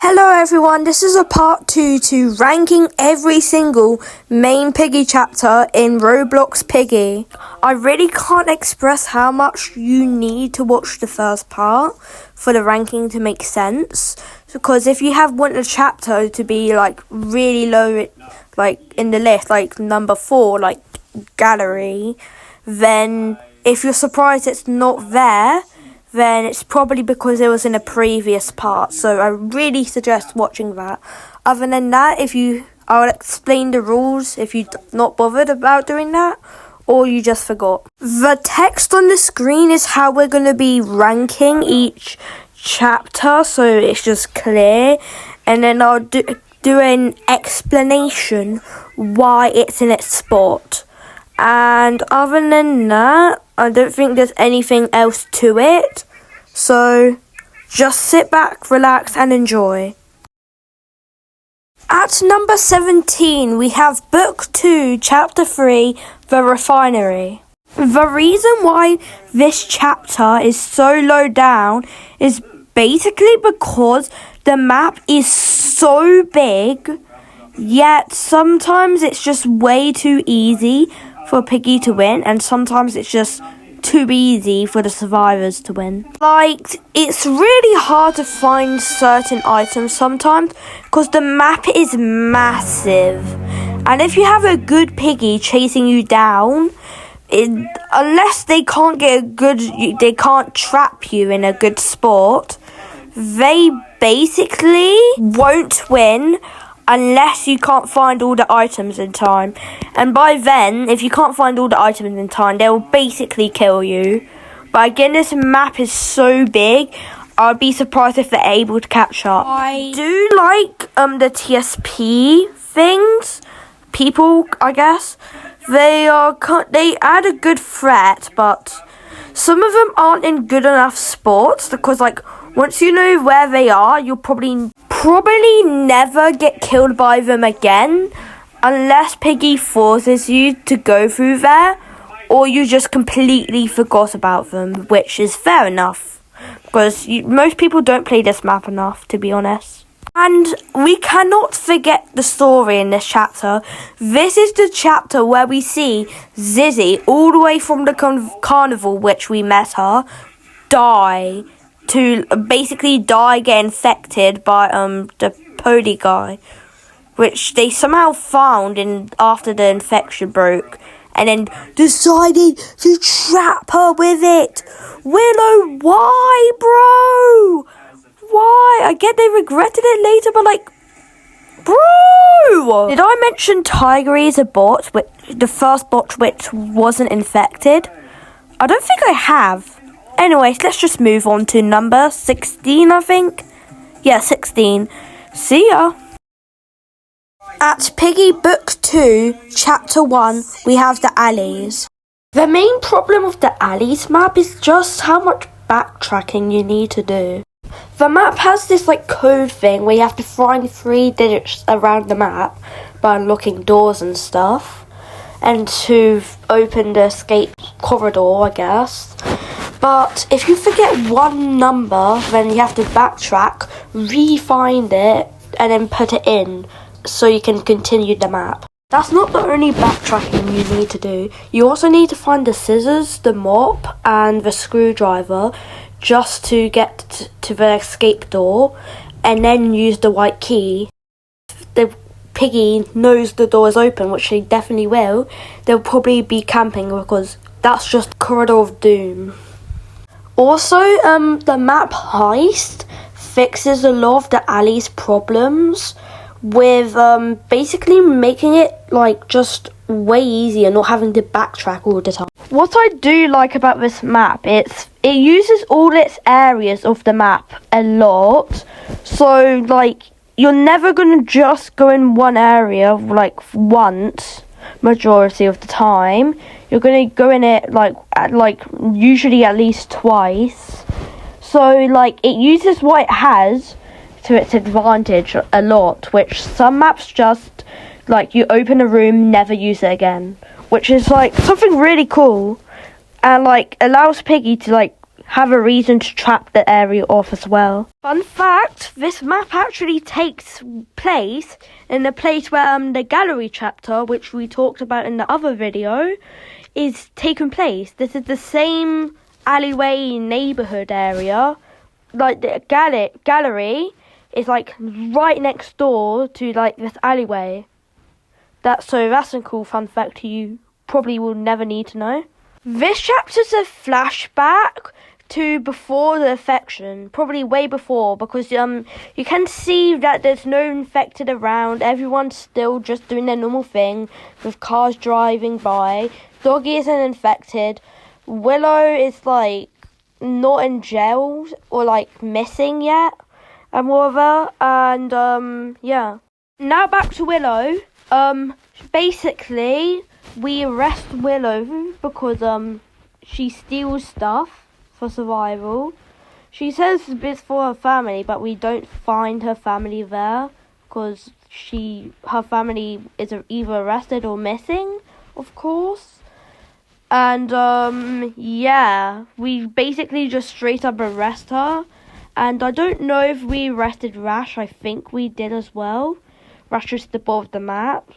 Hello everyone, this is a part 2 to ranking every single main Piggy chapter in Roblox Piggy. I really can't express how much you need to watch the first part for the ranking to make sense. Because if you want a chapter to be really low in the list, like number 4, like gallery, then if you're surprised it's not there, then it's probably because it was in a previous part. So I really suggest watching that. Other than that, I'll explain the rules if you're not bothered about doing that, or you just forgot. The text on the screen is how we're going to be ranking each chapter, so it's just clear. And then I'll do an explanation why it's in its spot. And other than that, I don't think there's anything else to it. So, just sit back, relax, and enjoy. At number 17, we have Book 2, Chapter 3, The Refinery. The reason why this chapter is so low down is basically because the map is so big, yet sometimes it's just way too easy for Piggy to win, and sometimes it's just too easy for the survivors to win. It's really hard to find certain items sometimes because the map is massive, and if you have a good Piggy chasing you down, unless they can't trap you in a good spot, they basically won't win unless you can't find all the items in time. And by then, if you can't find all the items in time, they'll basically kill you. But again, this map is so big, I'd be surprised if they're able to catch up. I do like the TSP things. People, I guess. They add a good threat, but some of them aren't in good enough spots because once you know where they are, you'll probably never get killed by them again unless Piggy forces you to go through there, or you just completely forgot about them, which is fair enough because most people don't play this map enough, to be honest. And we cannot forget the story in this chapter. This is the chapter where we see Zizzy, all the way from the carnival, which we met her, get infected by the pony guy, which they somehow found after the infection broke, and then decided to trap her with it. Willow, why, bro? Why? I get they regretted it later, but bro! Did I mention Tiger is a bot, the first bot which wasn't infected? I don't think I have. Anyways, let's just move on to number 16, I think. Yeah, 16. See ya. At Piggy Book 2, Chapter 1, we have the alleys. The main problem of the alleys map is just how much backtracking you need to do. The map has this code thing where you have to find 3 digits around the map by unlocking doors and stuff, and to open the escape corridor, I guess. But if you forget one number, then you have to backtrack, re-find it, and then put it in so you can continue the map. That's not the only backtracking you need to do. You also need to find the scissors, the mop, and the screwdriver just to get to the escape door, and then use the white key. The Piggy knows the door is open, which she definitely will. They'll probably be camping because that's just Corridor of Doom. Also, the map heist fixes a lot of the alley's problems with basically making it just way easier, not having to backtrack all the time. What I do like about this map, it uses all its areas of the map a lot. So you're never gonna just go in one area once. Majority of the time, you're gonna go in it usually at least twice. So it uses what it has to its advantage a lot, which some maps just you open a room, never use it again, which is something really cool, and allows Piggy to have a reason to trap the area off as well. Fun fact, this map actually takes place in the place where the gallery chapter, which we talked about in the other video, is taking place. This is the same alleyway neighborhood area. Like the gallery is like right next door to like this alleyway. That's a cool fun fact you probably will never need to know. This chapter's a flashback to before the infection, probably way before, because you can see that there's no infected around. Everyone's still just doing their normal thing with cars driving by. Doggy isn't infected. Willow is like not in jail or like missing yet, and whatever. And yeah. Now back to Willow. Basically, we arrest Willow because she steals stuff for survival. She says it's for her family, but we don't find her family there because her family is either arrested or missing, of course. And yeah, we basically just straight up arrest her. And I don't know if we arrested Rash. I think we did as well. Rash is the bottom of the map.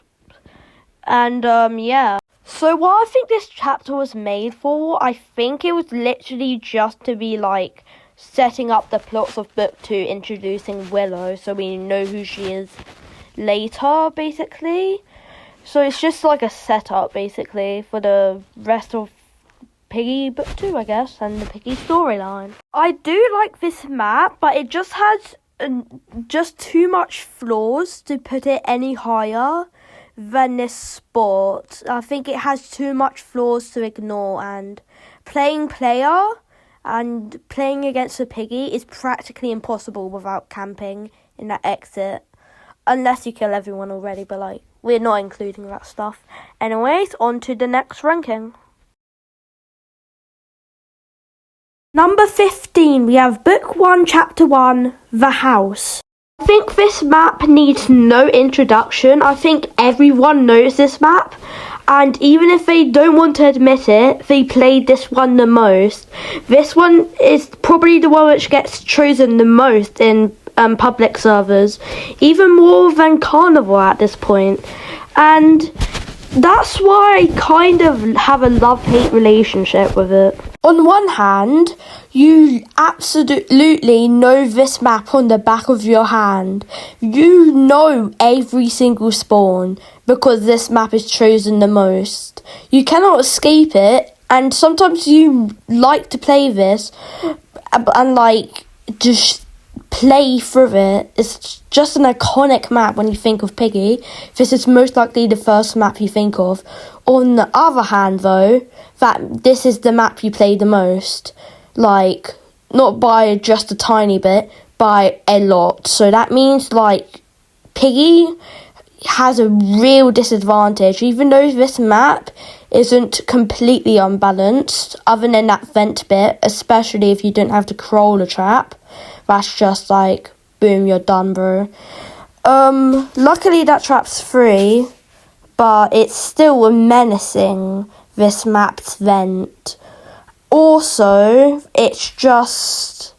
And yeah. So what I think this chapter was made for, I think it was literally just to be like setting up the plots of book 2, introducing Willow so we know who she is later, basically. So it's just like a setup, basically, for the rest of Piggy book 2, I guess, and the Piggy storyline. I do like this map, but it just has just too much flaws to put it any higher than this sport. I think it has too much flaws to ignore, and playing player and playing against a Piggy is practically impossible without camping in that exit. Unless you kill everyone already, but like, we're not including that stuff. Anyways, on to the next ranking. Number 15, we have Book 1, Chapter 1, The House. I think this map needs no introduction. I think everyone knows this map. And even if they don't want to admit it, they played this one the most. This one is probably the one which gets chosen the most in public servers, even more than Carnival at this point. And that's why I kind of have a love-hate relationship with it. On one hand, you absolutely know this map on the back of your hand. You know every single spawn because this map is chosen the most. You cannot escape it, and sometimes you like to play this and like just play through it. It's just an iconic map when you think of Piggy. This is most likely the first map you think of. On the other hand, though, that this is the map you play the most. Like, not by just a tiny bit, by a lot. So that means, like, Piggy has a real disadvantage. Even though this map isn't completely unbalanced, other than that vent bit, especially if you don't have to crawl a trap. That's just like, boom, you're done, bro. Luckily that trap's free, but it's still menacing, this map's vent. Also, it's just,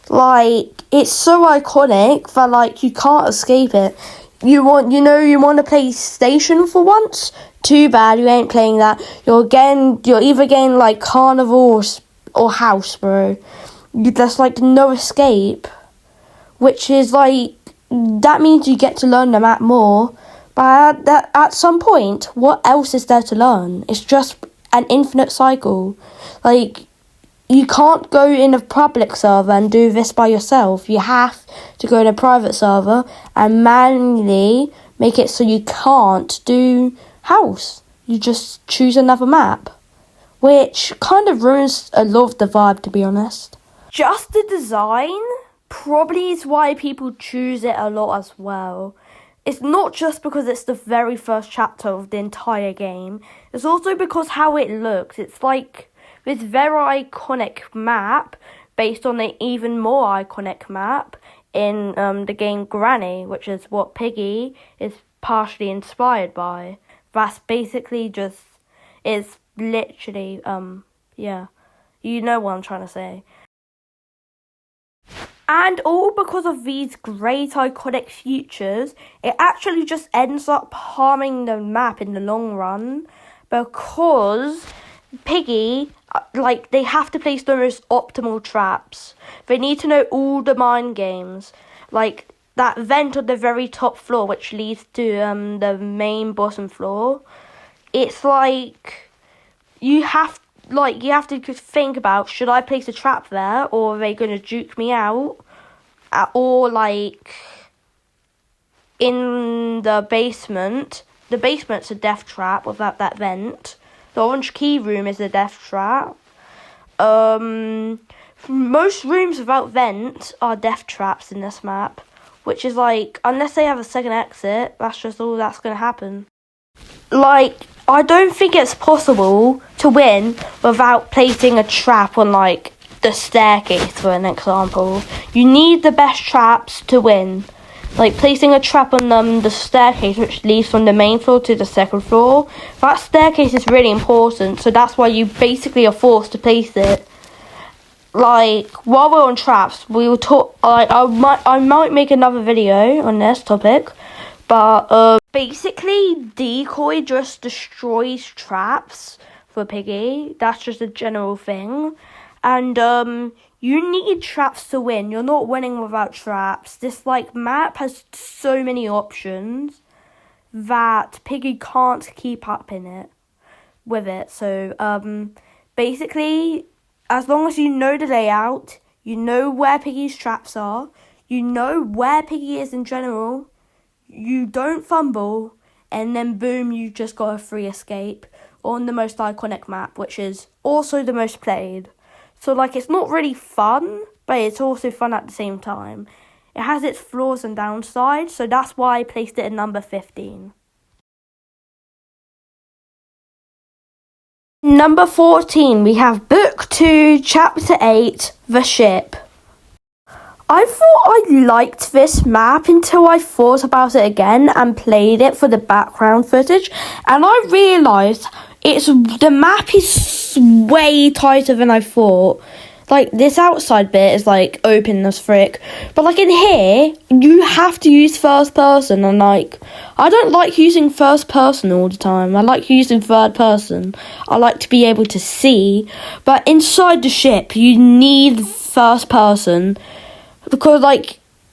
like, it's so iconic that, like, you can't escape it. You want to play Station for once? Too bad, you ain't playing that. You're either getting, like, Carnival or House, bro. There's like no escape, which is like, that means you get to learn the map more, but at some point, what else is there to learn? It's just an infinite cycle. Like, you can't go in a public server and do this by yourself. You have to go in a private server and manually make it so you can't do House. You just choose another map, which kind of ruins a lot of the vibe, to be honest. Just the design probably is why people choose it a lot as well. It's not just because it's the very first chapter of the entire game. It's also because how it looks. It's like this very iconic map based on an even more iconic map in the game Granny, which is what Piggy is partially inspired by. That's basically just, it's literally, yeah. You know what I'm trying to say. And all because of these great iconic features, it actually just ends up harming the map in the long run. Because Piggy, they have to place the most optimal traps. They need to know all the mind games. Like that vent on the very top floor, which leads to the main bottom floor. It's like you have to think about, should I place a trap there, or are they going to juke me out? Or in the basement. The basement's a death trap without that vent. The orange key room is a death trap. Most rooms without vent are death traps in this map, which is unless they have a second exit, that's just all that's going to happen. I don't think it's possible to win without placing a trap on the staircase, for an example. You need the best traps to win. Placing a trap on the staircase, which leads from the main floor to the second floor. That staircase is really important, so that's why you basically are forced to place it. While we're on traps, we will talk. I might make another video on this topic, but basically, decoy just destroys traps for Piggy. That's just a general thing. And you need traps to win. You're not winning without traps. This map has so many options that Piggy can't keep up with it. So basically, as long as you know the layout, you know where Piggy's traps are, you know where Piggy is in general, you don't fumble, and then boom, you just got a free escape on the most iconic map, which is also the most played. So it's not really fun, but it's also fun at the same time. It has its flaws and downsides, so that's why I placed it at number 15. Number 14, we have Book 2, Chapter 8, The Ship. I thought I liked this map until I thought about it again and played it for the background footage, and I realised the map is way tighter than I thought. This outside bit is open as frick, but in here you have to use first person, and I don't like using first person all the time. I like using third person. I like to be able to see, but inside the ship you need first person because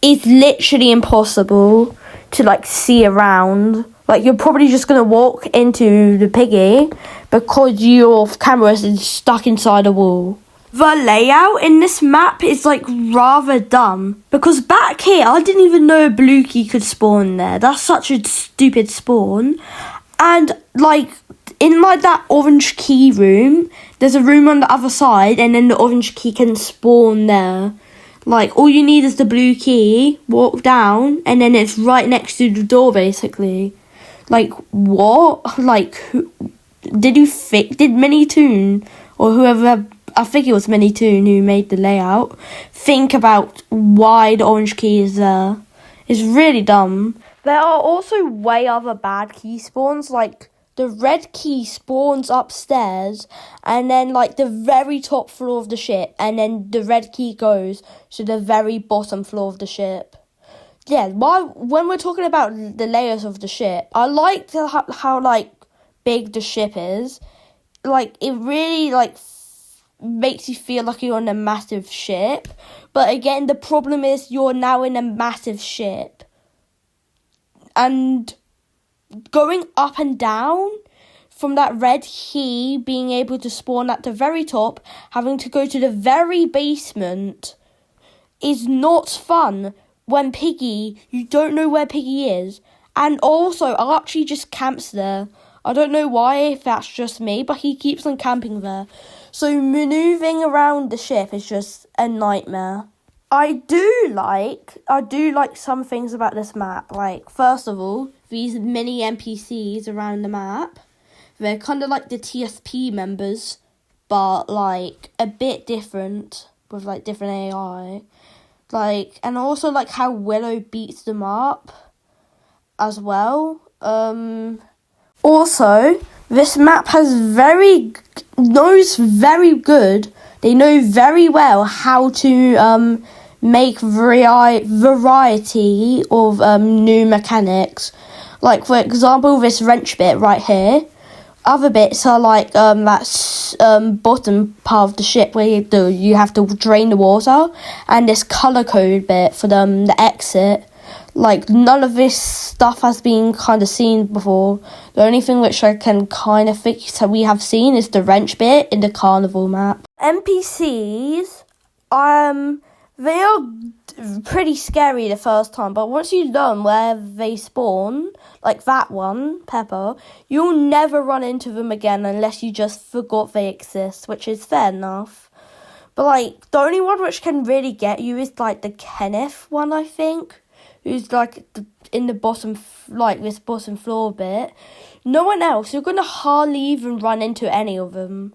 it's literally impossible to see around. You're probably just going to walk into the Piggy because your camera is stuck inside a wall. The layout in this map is rather dumb because back here I didn't even know a blue key could spawn there. That's such a stupid spawn. And in that orange key room, there's a room on the other side, and then the orange key can spawn there. All you need is the blue key, walk down, and then it's right next to the door, basically. What? Did Minitoon, or whoever, I think it was Minitoon who made the layout, think about why the orange key is there? It's really dumb. There are also way other bad key spawns, the red key spawns upstairs, and then the very top floor of the ship, and then the red key goes to the very bottom floor of the ship. Yeah, when we're talking about the layers of the ship, I like how big the ship is. It really makes you feel like you're on a massive ship. But again, the problem is you're now in a massive ship. And going up and down from that red key, being able to spawn at the very top, having to go to the very basement, is not fun. When Piggy, you don't know where Piggy is. And also, Archie just camps there. I don't know why, if that's just me, but he keeps on camping there. So manoeuvring around the ship is just a nightmare. I do like some things about this map. First of all, these mini NPCs around the map. They're kind of like the TSP members, but a bit different with different AI. And also how Willow beats them up as well. Also, this map knows very good They know very well how to make variety of new mechanics. Like, for example, this wrench bit right here. Other bits are like that bottom part of the ship where you have to drain the water, and this color code bit for the exit. Like, none of this stuff has been kind of seen before. The only thing which I can kind of think that we have seen is the wrench bit in the carnival map. NPCs, they are pretty scary the first time, but once you learn where they spawn, like that one, Pepper, you'll never run into them again unless you just forgot they exist, which is fair enough. But, like, the only one which can really get you is, like, the Kenneth one, I think, who's, like, in the bottom, like, this bottom floor bit. No one else, you're gonna hardly even run into any of them.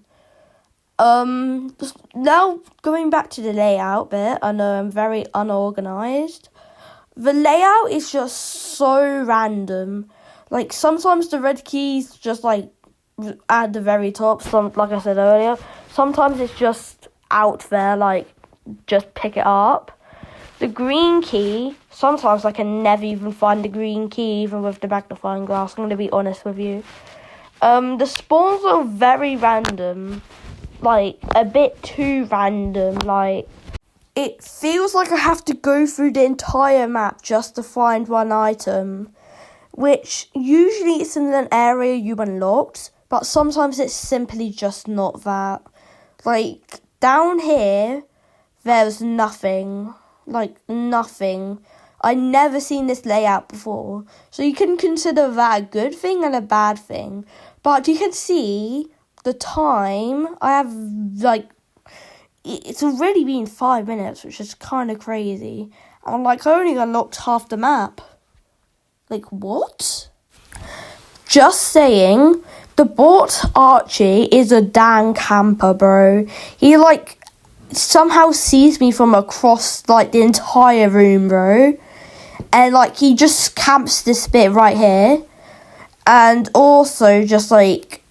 Now, going back to the layout bit, I know I'm very unorganised. The layout is just so random. Like, sometimes the red key's just, like, at the very top, like I said earlier. Sometimes it's just out there, like, just pick it up. The green key, sometimes I can never even find the green key, even with the magnifying glass, I'm going to be honest with you. The spawns are very random. Like, a bit too random. Like, it feels like I have to go through the entire map just to find one item, which usually it's in an area you unlocked, but sometimes it's simply just not that. Like, down here, there's nothing. Like, nothing. I never seen this layout before, so you can consider that a good thing and a bad thing. But you can see the time I have, like, it's already been 5 minutes, which is kind of crazy. And, like, I only unlocked half the map. Like, what? Just saying, the bot Archie is a dang camper, bro. He, like, somehow sees me from across, like, the entire room, bro. And, like, he just camps this bit right here. And also just, like,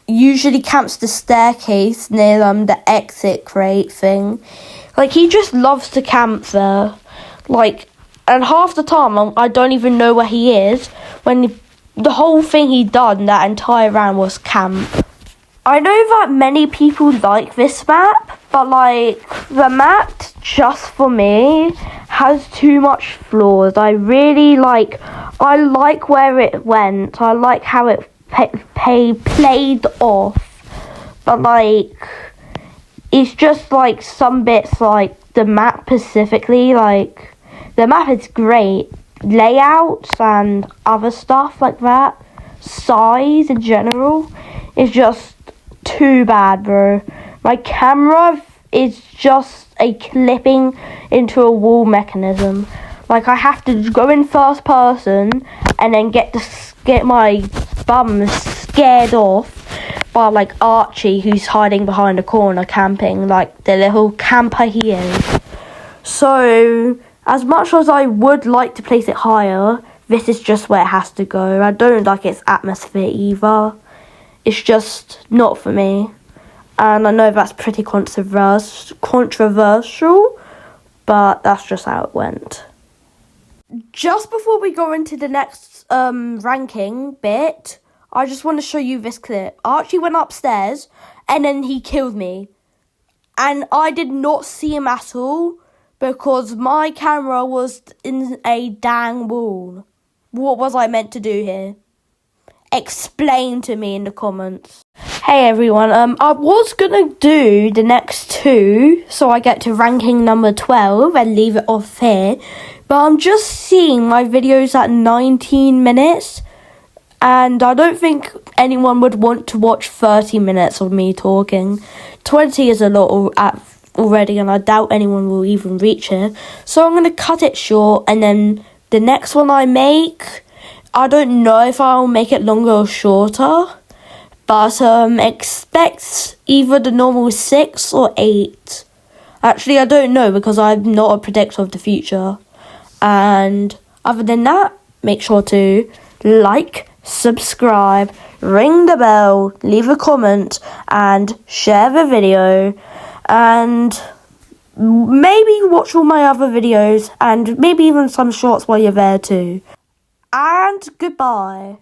usually camps the staircase near the exit crate thing. Like, he just loves to camp there. Like, and half the time I don't even know where he is, when the whole thing he done that entire round was camp. I know that many people like this map, but, like, the map, just for me, has too much flaws. I like where it went. I like how it played off, but, like, it's just, like, some bits, like the map specifically, like, the map is great, layouts and other stuff like that, size in general is just too bad, bro. My camera is just a clipping into a wall mechanism. Like, I have to go in first person and then get my bum scared off by, like, Archie, who's hiding behind a corner camping, like the little camper he is. So, as much as I would like to place it higher, this is just where it has to go. I don't like its atmosphere either. It's just not for me. And I know that's pretty controversial, but that's just how it went. Just before we go into the next ranking bit, I just want to show you this clip. Archie went upstairs and then he killed me. And I did not see him at all because my camera was in a dang wall. What was I meant to do here? Explain to me in the comments. Hey everyone, I was gonna do the next two so I get to ranking number 12 and leave it off here, but I'm just seeing my videos at 19 minutes and I don't think anyone would want to watch 30 minutes of me talking. 20 is a lot already and I doubt anyone will even reach it, so I'm gonna cut it short, and then the next one I make, I don't know if I'll make it longer or shorter, but expect either the normal 6 or 8. Actually, I don't know because I'm not a predictor of the future. And other than that, make sure to like, subscribe, ring the bell, leave a comment, and share the video. and maybe watch all my other videos, and maybe even some shorts while you're there too. And goodbye.